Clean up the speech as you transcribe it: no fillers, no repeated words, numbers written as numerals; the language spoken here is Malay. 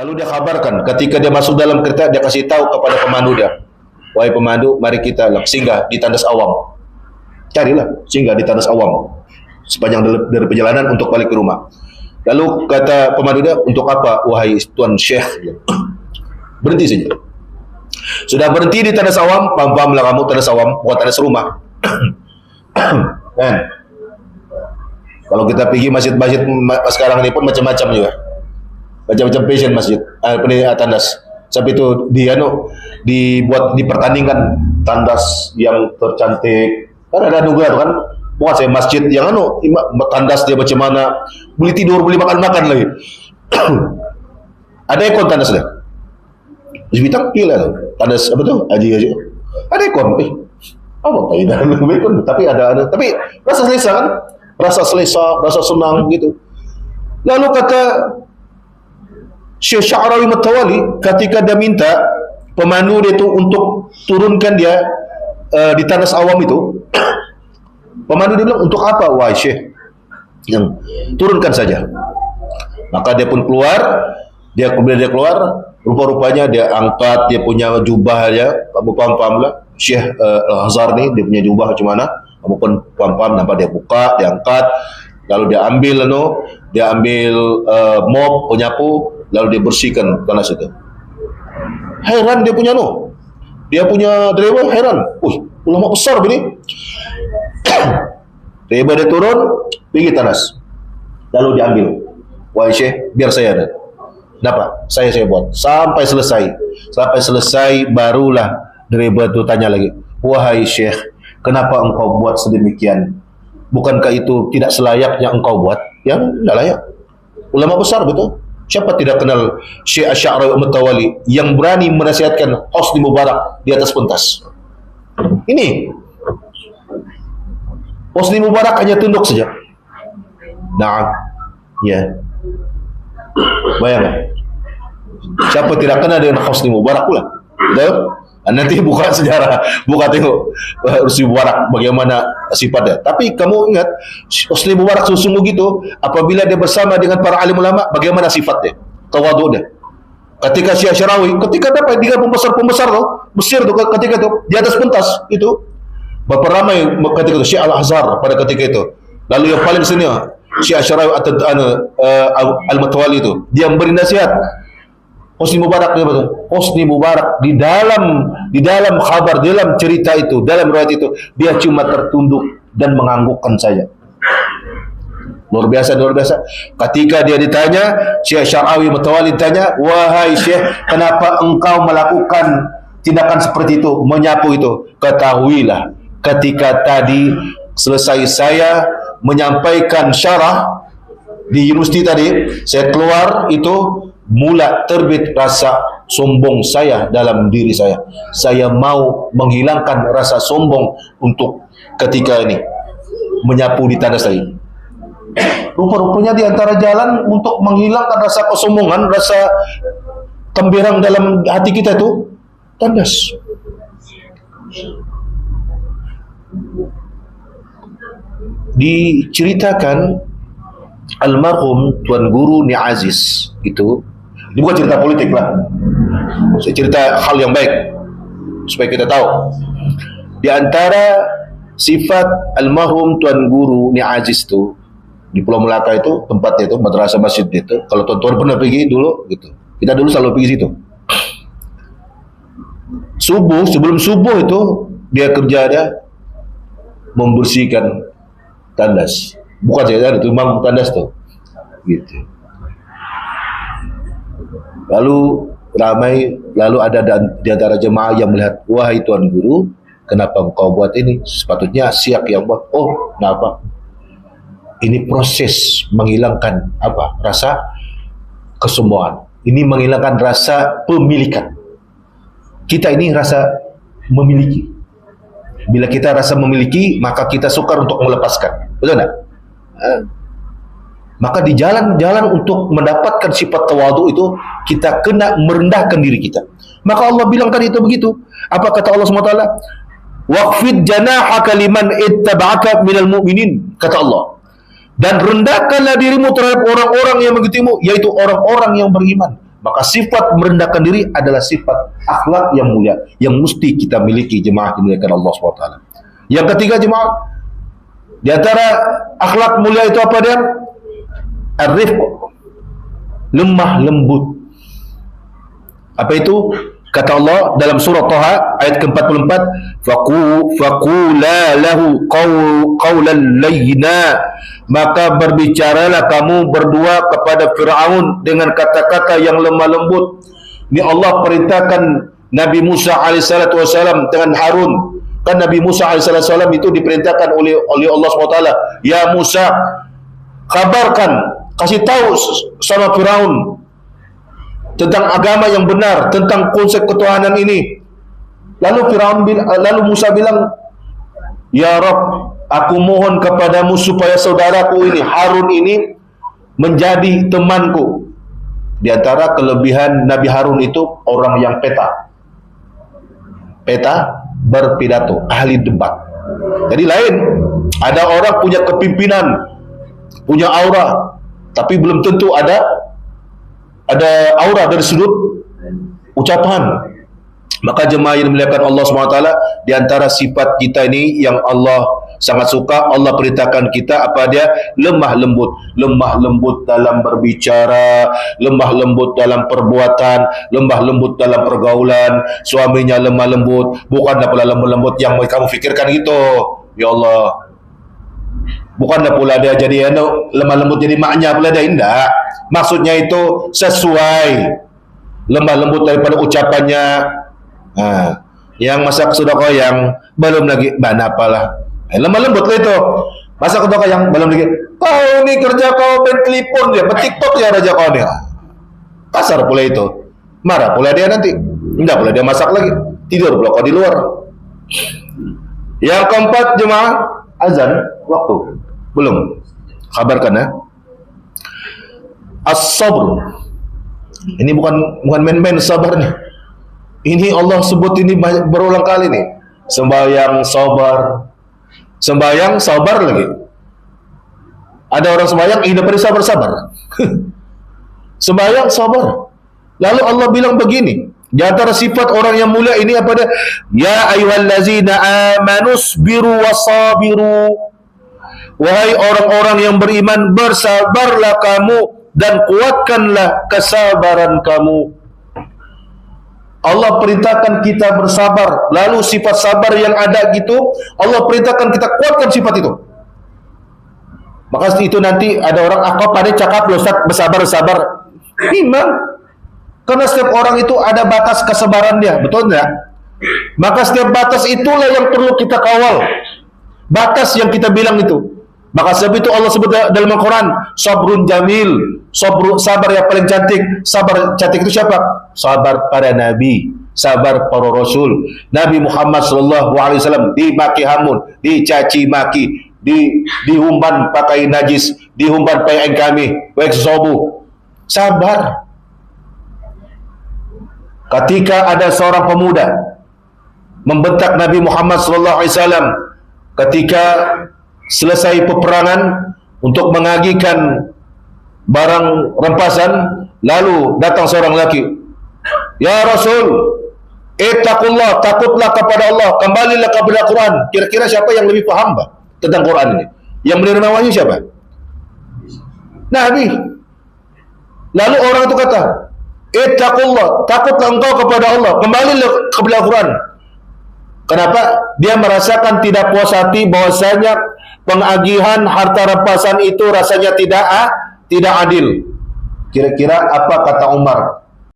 Lalu dia kabarkan, ketika dia masuk dalam kereta, dia kasih tahu kepada pemandu dia, wahai pemandu, mari kita singgah di Tandas Awam. Carilah singgah di Tandas Awam sepanjang dari perjalanan untuk balik ke rumah. Lalu kata pemandu dia, untuk apa wahai Tuan Syekh? Berhenti saja. Sudah berhenti di Tandas Awam, paham-pahamlah kamu Tandas Awam, bukan Tandas rumah. Kan? Kalau kita pergi masjid-masjid sekarang ini pun macam-macam juga. Macam-macam passion masjid, tandas. Sampai itu dipertandingkan tandas yang tercantik. Kan ada juga tuh kan, bukan saya masjid yang tandas dia macam mana, boleh tidur, boleh makan-makan lagi. Ada ekor tandas dia. Bintang gila tuh. Tandas apa tuh? Haji. Ada ekor. Apa faedah ekor? Tapi ada. Tapi rasa selesa kan? Rasa selesa, rasa senang gitu. Lalu kata Syekh Sya'rawi Mutawali, ketika dia minta pemandu dia itu untuk turunkan dia di Tandas Awam itu, pemandu dia bilang, untuk apa wahai Syekh? Yang turunkan saja. Maka dia pun keluar. Kemudian dia keluar, rupa-rupanya dia angkat dia punya jubah aja. Kamu paham lah Syekh Al-Hazar ni, dia punya jubah macam mana, kamu pun paham nampak. Dia buka, dia angkat, lalu dia ambil mop, penyapu, lalu dia bersihkan tanah situ. Heran dia punya driver heran. Ulama besar begini. Driver dia turun, pergi tandas. Lalu dia ambil. Wahai Syekh, biar saya ada. Kenapa? Saya buat. Sampai selesai, barulah driver itu tanya lagi. Wahai Syekh, kenapa engkau buat sedemikian? Bukankah itu tidak selayaknya engkau buat? Ya, tidak layak. Ulama besar betul. Siapa tidak kenal Syekh Sya'rawi Mutawali yang berani menasihatkan Hosni Mubarak di atas pentas? Ini Hosni Mubarak hanya tunduk saja. Nah, ya. Bayangkan. Siapa tidak kenal dengan Hosni Mubarak pula? Betul? Nanti buka sejarah, buka tengok Hosni Mubarak bagaimana sifatnya. Tapi kamu ingat Hosni Mubarak sesungguh gitu, apabila dia bersama dengan para alim ulama, bagaimana sifatnya, tawadhu dia. Ketika Syekh Sya'rawi, ketika dapat dengan pembesar-pembesar tu Mesir tu, ketika itu di atas pentas itu berapa ramai ketika itu Syekh Al-Azhar pada ketika itu. Lalu yang paling senior Syekh Sya'rawi Al-Mutawali itu, dia memberi nasihat. Hosni Mubarak dia betul. Hosni Mubarak di dalam khabar, dalam cerita itu, dalam riwayat itu, dia cuma tertunduk dan menganggukkan saja. Luar biasa. Ketika dia ditanya, Syekh Sya'rawi Mutawali ditanya, wahai Syekh, kenapa engkau melakukan tindakan seperti itu, menyapu itu? Ketahuilah, ketika tadi selesai saya menyampaikan syarah di universiti tadi, saya keluar itu, mula terbit rasa sombong saya dalam diri saya. Saya mau menghilangkan rasa sombong untuk ketika ini menyapu di tandas tadi. Rupa-rupanya di antara jalan untuk menghilangkan rasa kesombongan, rasa temberang dalam hati kita itu tandas. Diceritakan almarhum Tuan Guru Ni'aziz itu, ini bukan cerita politik lah, saya cerita hal yang baik supaya kita tahu. Di antara sifat almarhum Tuan Guru Ni'aziz itu, di Pulau Melaka itu tempatnya itu, madrasah masjid itu, kalau tuan-tuan pernah pergi dulu gitu, kita dulu selalu pergi situ. Sebelum subuh itu dia membersihkan tandas. Bukan saya itu memang tandas tuh gitu. Lalu ada di antara jemaah yang melihat, wahai Tuan Guru, kenapa engkau buat ini? Sepatutnya Siak yang buat. Oh, kenapa? Ini proses menghilangkan rasa kesombongan. Ini menghilangkan rasa pemilikan. Kita ini rasa memiliki. Bila kita rasa memiliki, maka kita sukar untuk melepaskan. Betul tak? Maka di jalan-jalan untuk mendapatkan sifat tawadhu itu, kita kena merendahkan diri kita. Maka Allah bilangkan itu begitu. Apa kata Allah SWT? Waqfid janahaka liman ittaba'aka minal mu'minin, kata Allah. Dan rendahkanlah dirimu terhadap orang-orang yang mengikutimu, yaitu orang-orang yang beriman. Maka sifat merendahkan diri adalah sifat akhlak yang mulia yang mesti kita miliki, jemaah dimuliakan Allah SWT. Yang ketiga, jemaah, di antara akhlak mulia itu apa dia? Ar-rifq, lemah lembut. Apa itu? Kata Allah dalam surah Taha ayat ke-44, faqula lahu qawlan layyina, maka berbicaralah kamu berdua kepada Fir'aun dengan kata-kata yang lemah lembut. Ini Allah perintahkan Nabi Musa alaihissalatu wassalam dengan Harun. Kan Nabi Musa alaihissalatu wassalam itu diperintahkan oleh Allah SWT, ya Musa, kabarkan, kasih tahu sama Fir'aun tentang agama yang benar, tentang konsep ketuhanan ini. Lalu Musa bilang, ya Rabb, aku mohon kepadamu supaya saudaraku ini, Harun ini, menjadi temanku. Di antara kelebihan Nabi Harun itu orang yang peta berpidato, ahli debat. Jadi lain, ada orang punya kepimpinan, punya aura, tapi belum tentu ada aura dari sudut ucapan. Maka jemaah yang dimuliakan Allah SWT, di antara sifat kita ini yang Allah sangat suka, Allah perintahkan kita apa dia? Lemah lembut dalam berbicara, lemah lembut dalam perbuatan, lemah lembut dalam pergaulan. Suaminya lemah lembut, bukanlah pula lemah lembut yang kamu fikirkan gitu. Ya Allah, bukanlah pula dia jadi lemah lembut jadi maknya pula dia, tidak. Maksudnya itu sesuai, lemah lembut daripada ucapannya. Yang masak sedekah yang belum lagi apalah, lemah lembut lah itu. Masak sedekah yang belum lagi, kau ni kerja kau main telepon dia, TikTok ya raja kau ni. Kasar pula itu, marah pula dia nanti, tidak pula dia masak lagi, tidur pula kau di luar. Yang keempat, jemaah, azan waktu belum, kabarkan ya. As-sabr, ini bukan main-main sabarnya. Ini Allah sebut ini berulang kali nih. Sembahyang sabar lagi. Ada orang sembahyang hidup pada sabar. Sembahyang sabar. Lalu Allah bilang begini, di antara sifat orang yang mulia ini apa dia? Ya ayyuhallazina amanu sabiru wasabiru. Wahai orang-orang yang beriman, bersabarlah kamu dan kuatkanlah kesabaran kamu. Allah perintahkan kita bersabar. Lalu sifat sabar yang ada gitu, Allah perintahkan kita kuatkan sifat itu. Maka itu nanti ada orang, kok pada cakap loh Ustaz, bersabar. Memang, karena setiap orang itu ada batas kesabaran dia, betul tidak? Maka setiap batas itulah yang perlu kita kawal. Batas yang kita bilang itu. Maka sebab itu Allah sebut dalam Al-Quran, sabrun jamil, sabar yang paling cantik. Sabar cantik itu siapa? Sabar para nabi, sabar para rasul. Nabi Muhammad SAW dimaki hamun, dicaci maki, dihumban pakai najis, dihumban pakai kami, baik sobu. Sabar. Ketika ada seorang pemuda membentak Nabi Muhammad SAW ketika selesai peperangan untuk menagihkan barang rampasan, lalu datang seorang lelaki, ya Rasul, ittaqullah, takutlah kepada Allah, kembalilah kepada Quran. Kira-kira siapa yang lebih paham tentang Quran ini? Yang menerima wahyu siapa? Nabi. Lalu orang itu kata, ittaqullah, takutlah engkau kepada Allah, kembalilah kepada Quran. Kenapa? Dia merasakan tidak puas hati bahwasanya pengagihan harta rampasan itu rasanya tidak adil. Kira-kira apa kata Umar?